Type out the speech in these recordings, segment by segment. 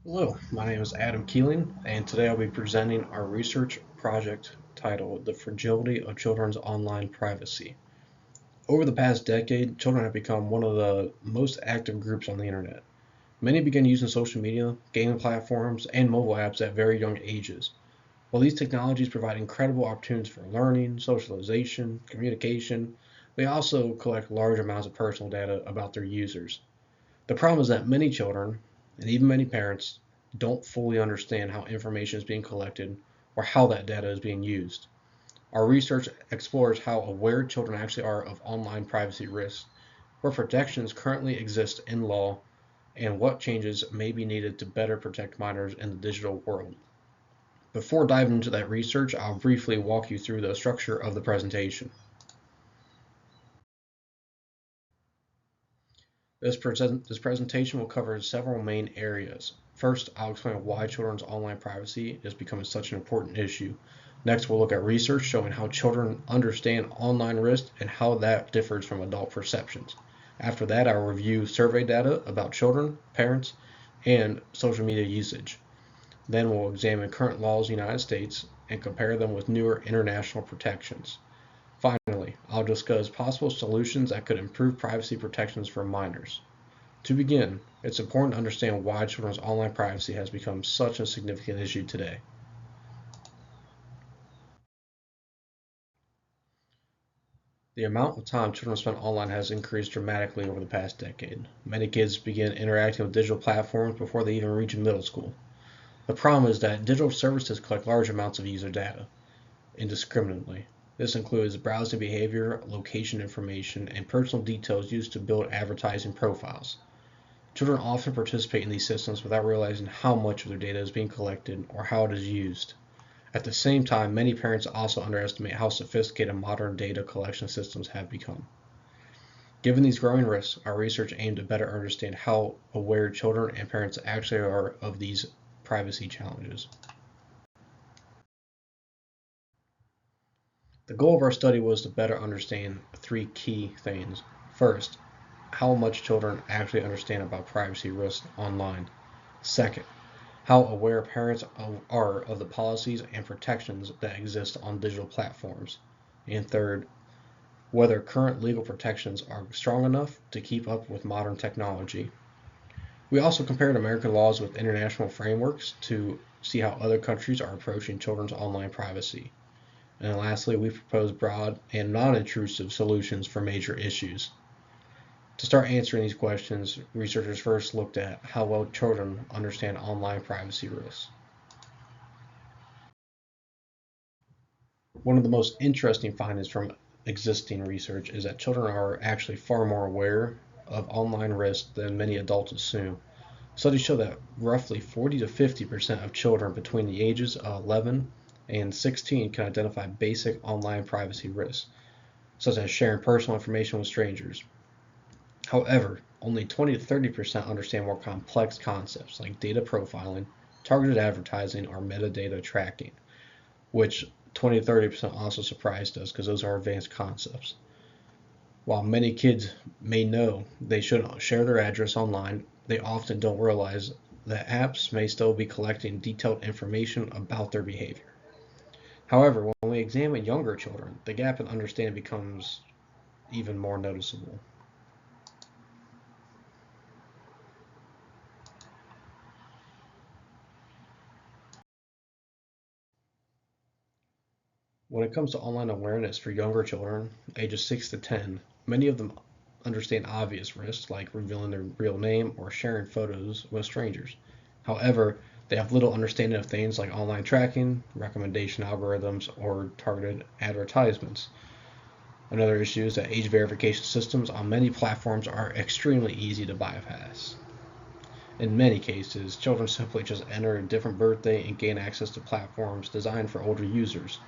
Hello, my name is Adam Keeling, and today I'll be presenting our research project titled The Fragility of Children's Online Privacy. Over the past decade, children have become one of the most active groups on the internet. Many begin using social media, gaming platforms, and mobile apps at very young ages. While these technologies provide incredible opportunities for learning, socialization, communication, they also collect large amounts of personal data about their users. The problem is that many children, and even many parents, don't fully understand how information is being collected or how that data is being used. Our research explores how aware children actually are of online privacy risks, what protections currently exist in law, and what changes may be needed to better protect minors in the digital world. Before diving into that research, I'll briefly walk you through the structure of the presentation. This presentation will cover several main areas. First, I'll explain why children's online privacy is becoming such an important issue. Next, we'll look at research showing how children understand online risk and how that differs from adult perceptions. After that, I'll review survey data about children, parents, and social media usage. Then we'll examine current laws in the United States and compare them with newer international protections. Finally, I'll discuss possible solutions that could improve privacy protections for minors. To begin, it's important to understand why children's online privacy has become such a significant issue today. The amount of time children spend online has increased dramatically over the past decade. Many kids begin interacting with digital platforms before they even reach middle school. The problem is that digital services collect large amounts of user data indiscriminately. This includes browsing behavior, location information, and personal details used to build advertising profiles. Children often participate in these systems without realizing how much of their data is being collected or how it is used. At the same time, many parents also underestimate how sophisticated modern data collection systems have become. Given these growing risks, our research aimed to better understand how aware children and parents actually are of these privacy challenges. The goal of our study was to better understand three key things. First, how much children actually understand about privacy risks online. Second, how aware parents are of the policies and protections that exist on digital platforms. And third, whether current legal protections are strong enough to keep up with modern technology. We also compared American laws with international frameworks to see how other countries are approaching children's online privacy. And then lastly, we proposed broad and non intrusive solutions for major issues. To start answering these questions, researchers first looked at how well children understand online privacy risks. One of the most interesting findings from existing research is that children are actually far more aware of online risks than many adults assume. Studies show that roughly 40 to 50% of children between the ages of 11 and 16 can identify basic online privacy risks, such as sharing personal information with strangers. However, only 20 to 30% understand more complex concepts like data profiling, targeted advertising, or metadata tracking, which 20 to 30% also surprised us because those are advanced concepts. While many kids may know they shouldn't share their address online, they often don't realize that apps may still be collecting detailed information about their behavior. However, when we examine younger children, the gap in understanding becomes even more noticeable. When it comes to online awareness for younger children, ages 6 to 10, many of them understand obvious risks like revealing their real name or sharing photos with strangers. However, they have little understanding of things like online tracking, recommendation algorithms, or targeted advertisements. Another issue is that age verification systems on many platforms are extremely easy to bypass. In many cases, children simply just enter a different birthday and gain access to platforms designed for older users.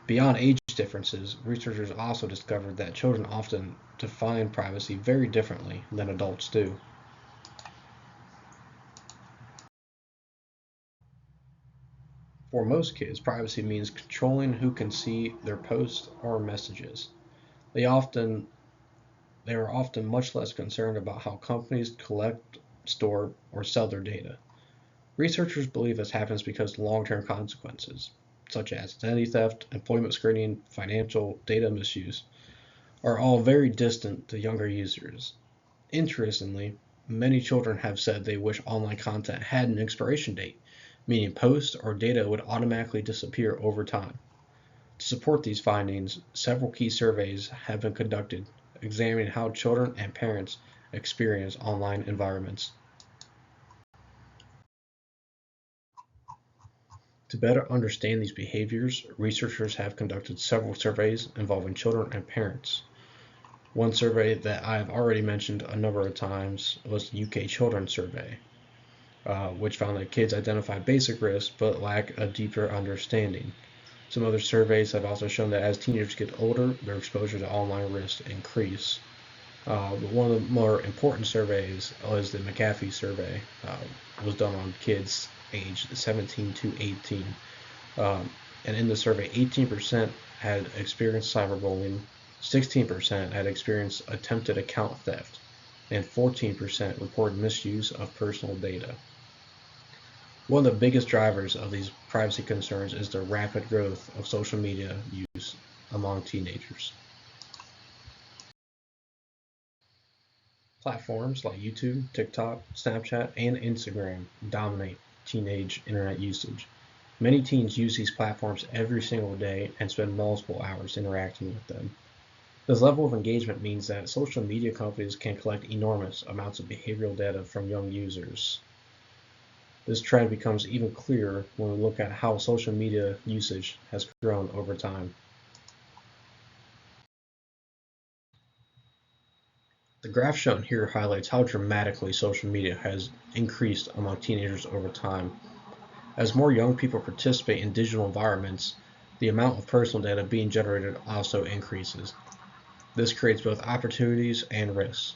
Beyond age differences, researchers also discovered that children often define privacy very differently than adults do. For most kids, privacy means controlling who can see their posts or messages. They often they are often much less concerned about how companies collect, store, or sell their data. Researchers believe this happens because long-term consequences, such as identity theft, employment screening, financial data misuse, are all very distant to younger users. Interestingly, many children have said they wish online content had an expiration date, meaning posts or data would automatically disappear over time. To support these findings, several key surveys have been conducted examining how children and parents experience online environments. To better understand these behaviors, researchers have conducted several surveys involving children and parents. One survey that I've already mentioned a number of times was the UK Children's Survey, which found that kids identify basic risks but lack a deeper understanding. Some other surveys have also shown that as teenagers get older, their exposure to online risks increase. But one of the more important surveys was the McAfee survey. It was done on kids aged 17 to 18. And in the survey, 18% had experienced cyberbullying, 16% had experienced attempted account theft, and 14% reported misuse of personal data. One of the biggest drivers of these privacy concerns is the rapid growth of social media use among teenagers. Platforms like YouTube, TikTok, Snapchat, and Instagram dominate teenage internet usage. Many teens use these platforms every single day and spend multiple hours interacting with them. This level of engagement means that social media companies can collect enormous amounts of behavioral data from young users. This trend becomes even clearer when we look at how social media usage has grown over time. The graph shown here highlights how dramatically social media has increased among teenagers over time. As more young people participate in digital environments, the amount of personal data being generated also increases. This creates both opportunities and risks.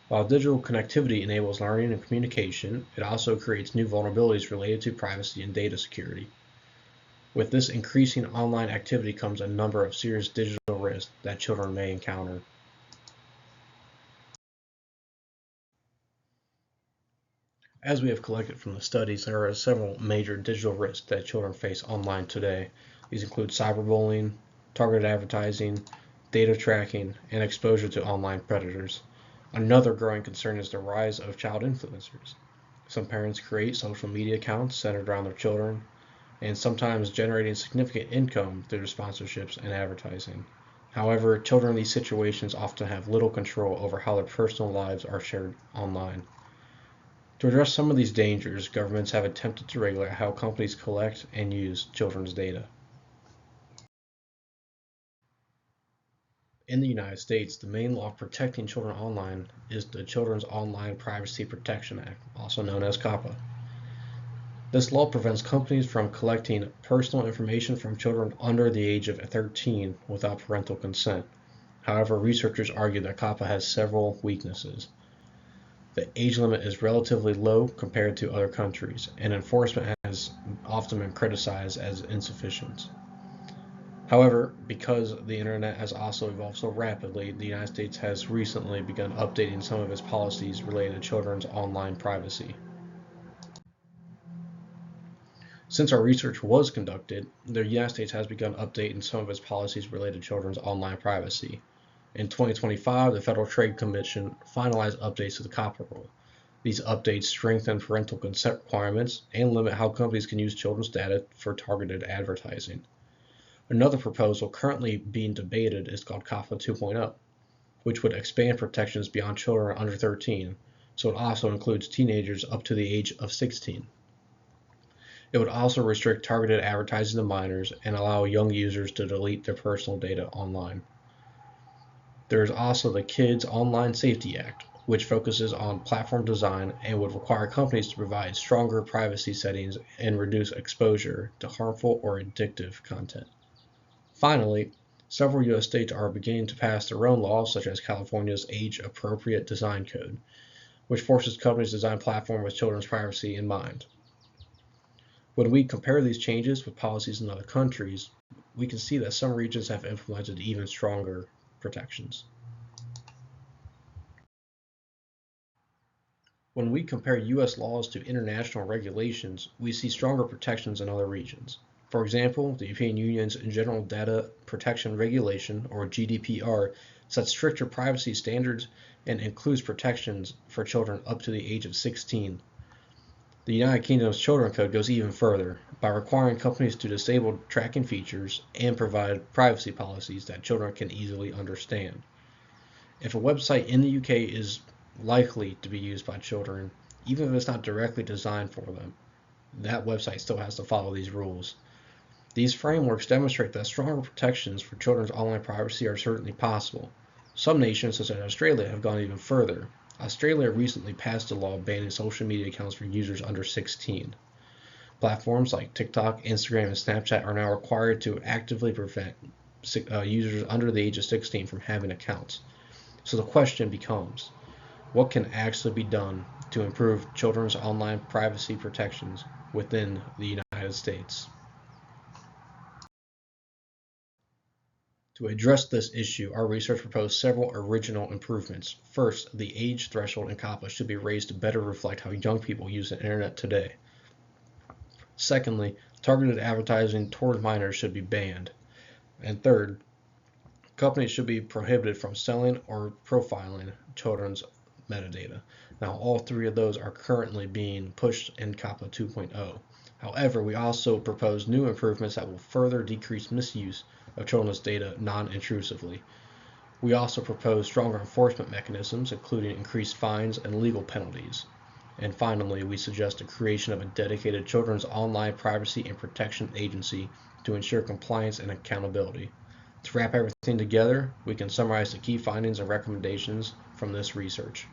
While digital connectivity enables learning and communication, it also creates new vulnerabilities related to privacy and data security. With this increasing online activity comes a number of serious digital risks that children may encounter. As we have collected from the studies, there are several major digital risks that children face online today. These include cyberbullying, targeted advertising, data tracking, and exposure to online predators. Another growing concern is the rise of child influencers. Some parents create social media accounts centered around their children, and sometimes generating significant income through sponsorships and advertising. However, children in these situations often have little control over how their personal lives are shared online. To address some of these dangers, governments have attempted to regulate how companies collect and use children's data. In the United States, the main law protecting children online is the Children's Online Privacy Protection Act, also known as COPPA. This law prevents companies from collecting personal information from children under the age of 13 without parental consent. However, researchers argue that COPPA has several weaknesses. The age limit is relatively low compared to other countries, and enforcement has often been criticized as insufficient. However, because the internet has also evolved so rapidly, the United States has recently begun updating some of its policies related to children's online privacy. Since our research was conducted, the United States has begun updating some of its policies related to children's online privacy. In 2025, the Federal Trade Commission finalized updates to the COPPA rule. These updates strengthen parental consent requirements and limit how companies can use children's data for targeted advertising. Another proposal currently being debated is called COPPA 2.0, which would expand protections beyond children under 13, so it also includes teenagers up to the age of 16. It would also restrict targeted advertising to minors and allow young users to delete their personal data online. There is also the Kids Online Safety Act, which focuses on platform design and would require companies to provide stronger privacy settings and reduce exposure to harmful or addictive content. Finally, several U.S. states are beginning to pass their own laws, such as California's Age-Appropriate Design Code, which forces companies to design platforms with children's privacy in mind. When we compare these changes with policies in other countries, we can see that some regions have implemented even stronger protections. When we compare U.S. laws to international regulations, we see stronger protections in other regions. For example, the European Union's General Data Protection Regulation, or GDPR, sets stricter privacy standards and includes protections for children up to the age of 16. The United Kingdom's Children Code goes even further by requiring companies to disable tracking features and provide privacy policies that children can easily understand. If a website in the UK is likely to be used by children, even if it's not directly designed for them, that website still has to follow these rules. These frameworks demonstrate that stronger protections for children's online privacy are certainly possible. Some nations, such as Australia, have gone even further. Australia recently passed a law banning social media accounts for users under 16. Platforms like TikTok, Instagram, and Snapchat are now required to actively prevent users under the age of 16 from having accounts. So the question becomes, what can actually be done to improve children's online privacy protections within the United States? To address this issue, our research proposed several original improvements. First, the age threshold in COPPA should be raised to better reflect how young people use the internet today. Secondly, targeted advertising toward minors should be banned. And third, companies should be prohibited from selling or profiling children's metadata. Now, all three of those are currently being pushed in COPPA 2.0. However, we also propose new improvements that will further decrease misuse of children's data non-intrusively. We also propose stronger enforcement mechanisms, including increased fines and legal penalties. And finally, we suggest the creation of a dedicated children's online privacy and protection agency to ensure compliance and accountability. To wrap everything together, we can summarize the key findings and recommendations from this research.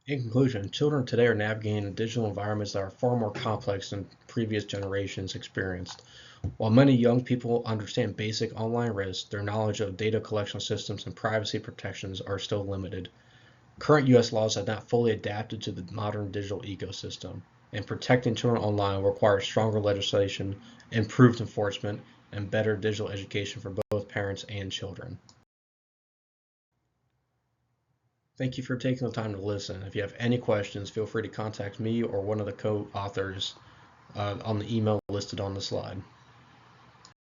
In conclusion, children today are navigating digital environments that are far more complex than previous generations experienced. While many young people understand basic online risks, their knowledge of data collection systems and privacy protections are still limited. Current U.S. laws have not fully adapted to the modern digital ecosystem, and protecting children online will require stronger legislation, improved enforcement, and better digital education for both parents and children. Thank you for taking the time to listen. If you have any questions, feel free to contact me or one of the co-authors on the email listed on the slide.